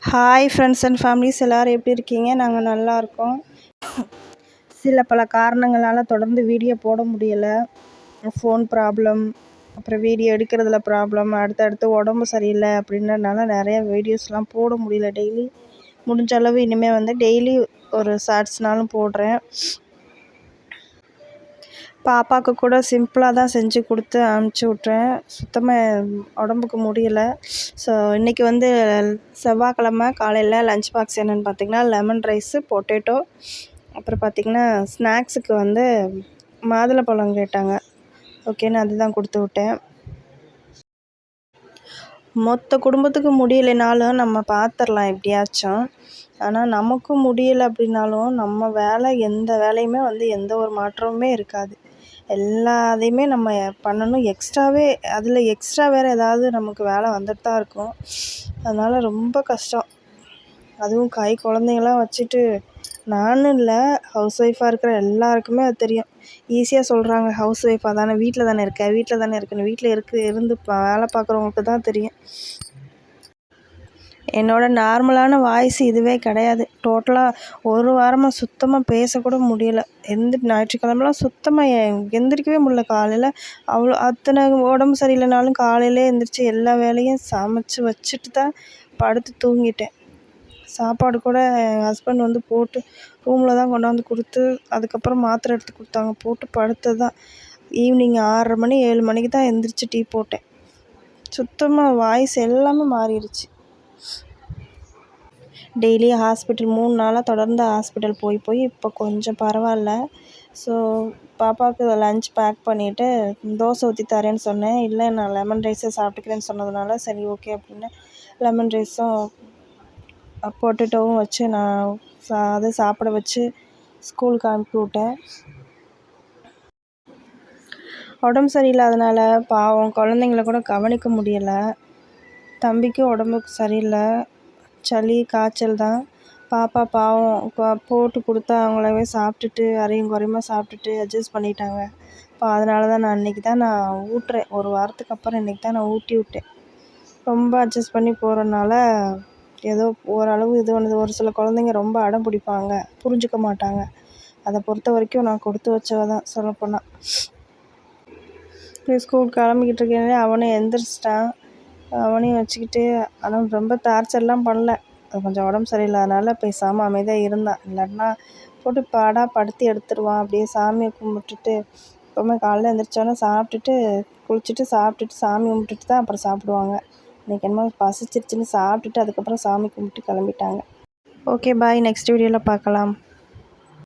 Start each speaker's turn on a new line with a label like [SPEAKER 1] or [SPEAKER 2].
[SPEAKER 1] Hi friends and families, எல்லோரும் எப்படி இருக்கீங்க? நாங்கள் நல்லா இருக்கோம். சில பல காரணங்களால் தொடர்ந்து வீடியோ போட முடியலை. ஃபோன் ப்ராப்ளம், அப்புறம் வீடியோ எடுக்கிறதுல ப்ராப்ளம், அடுத்தடுத்து உடம்பு சரியில்லை அப்படின்றனால நிறைய வீடியோஸ்லாம் போட முடியல. டெய்லி முடிஞ்ச அளவு இனிமேல் டெய்லி ஒரு ஷார்ட்ஸ்னாலும் போடுறேன். பாப்பாவுக்கு கூட சிம்பிளாக தான் செஞ்சு கொடுத்து அனுப்பிச்சி விட்றேன். சுத்தமாக உடம்புக்கு முடியலை. ஸோ இன்றைக்கி செவ்வாய்க்கிழமை காலையில் லஞ்ச் பாக்ஸ் என்னென்னு பார்த்திங்கன்னா லெமன் ரைஸு, பொட்டேட்டோ, அப்புறம் பார்த்திங்கன்னா ஸ்நாக்ஸுக்கு மாதுளம்பழம் கேட்டாங்க. ஓகேன்னு அதுதான் கொடுத்து விட்டேன். மொத்த குடும்பத்துக்கு முடியலைனாலும் நம்ம பார்த்துடலாம் எப்படியாச்சும். ஆனால் நமக்கும் முடியலை அப்படின்னாலும் நம்ம வேலை எந்த வேலையுமே எந்த ஒரு மாற்றமுமே இருக்காது. எல்லாத்தையுமே நம்ம பண்ணணும். எக்ஸ்ட்ரா வேறு ஏதாவது நமக்கு வேலை வந்துட்டு தான் இருக்கும். அதனால் ரொம்ப கஷ்டம். அதுவும் குழந்தைங்களாம் வச்சுட்டு நானும் இல்லை, ஹவுஸ் ஒய்ஃபாக இருக்கிற எல்லாருக்குமே அது தெரியும். ஈஸியாக சொல்கிறாங்க, ஹவுஸ் ஒய்ஃபாக தானே, வீட்டில் தானே இருக்கேன்னு. வீட்டில் இருந்து வேலை பார்க்குறவங்களுக்கு தான் தெரியும். என்னோடய நார்மலான வாய்ஸ் இதுவே கிடையாது. டோட்டலாக ஒரு வாரமாக சுத்தமாக பேசக்கூட முடியலை. ஞாயிற்றுக்கிழமெலாம் சுத்தமாக எந்திரிக்கவே முடியல. காலையில் அத்தனை உடம்பு சரியில்லைனாலும் காலையிலே எழுந்திரிச்சி எல்லா வேலையும் சமைச்சி வச்சுட்டு தான் படுத்து தூங்கிட்டேன். சாப்பாடு கூட என் ஹஸ்பண்ட் போட்டு ரூமில் தான் கொண்டாந்து கொடுத்து, அதுக்கப்புறம் மாத்திரை எடுத்து கொடுத்தாங்க. போட்டு படுத்தது தான். ஈவினிங் 6:30 மணி 7 மணிக்கு தான் எழுந்திரிச்சி டீ போட்டேன். சுத்தமாக வாய்ஸ் எல்லாமே மாறிடுச்சு. டெய்லி ஹாஸ்பிட்டல் 3 நாளாக தொடர்ந்து ஹாஸ்பிட்டல் போய் இப்போ கொஞ்சம் பரவாயில்ல. ஸோ பாப்பாவுக்கு லஞ்ச் பேக் பண்ணிவிட்டு தோசை ஊற்றி தரேன்னு சொன்னேன். இல்லை, நான் லெமன் ரைஸே சாப்பிட்டுக்கிறேன்னு சொன்னதுனால சரி ஓகே அப்படின்னு லெமன் ரைஸும் பொட்டேட்டோவும் வச்சு நான் அதை சாப்பிட வச்சு ஸ்கூலுக்கு அனுப்பி விட்டேன். உடம்பு சரியில்லாதனால பாவம் குழந்தைங்கள கூட கவனிக்க முடியலை. தம்பிக்கும் உடம்புக்கு சரியில்லை, சளி காய்ச்சல் தான். பாப்பா பாவம் போட்டு கொடுத்தா அவங்களாவே சாப்பிட்டுட்டு அரையும் குறையுமா சாப்பிட்டுட்டு அட்ஜஸ்ட் பண்ணிட்டாங்க. அதனால தான் நான் ஊட்டுறேன். ஒரு வாரத்துக்கு அப்புறம் இன்றைக்கி தான் நான் ஊட்டி விட்டேன். ரொம்ப அட்ஜஸ்ட் பண்ணி போகிறனால ஏதோ ஓரளவு இது பண்ணுது. ஒரு சில குழந்தைங்க ரொம்ப அடம் பிடிப்பாங்க, புரிஞ்சுக்க மாட்டாங்க. அதை பொறுத்த வரைக்கும் நான் கொடுத்து வச்சவ தான் சொல்லப்போனால். ஸ்கூல் கிளம்பிக்கிட்டு இருக்கேனே அவனும் எந்திரிச்சிட்டான். அவனையும் வச்சுக்கிட்டு ஆனால் ரொம்ப டார்ச்சர்லாம் பண்ணல. அது கொஞ்சம் உடம்பு சரியில்லாதனால பேசாமல் அமைதியாக இருந்தான். இல்லாட்டினா போட்டு படுத்தி எடுத்துடுவான். அப்படியே சாமியை கும்பிட்டுட்டு எப்போவுமே காலையில் எழுந்திரிச்சோன்னே சாப்பிட்டுட்டு குளிச்சுட்டு சாப்பிட்டுட்டு சாமி கும்பிட்டுட்டு தான் அப்புறம் சாப்பிடுவாங்க. இன்றைக்கி என்னமோ பசிச்சிருச்சுன்னு சாப்பிட்டுட்டு அதுக்கப்புறம் சாமி கும்பிட்டு கிளம்பிட்டாங்க. ஓகே, பாய். நெக்ஸ்ட் வீடியோவில் பார்க்கலாம்.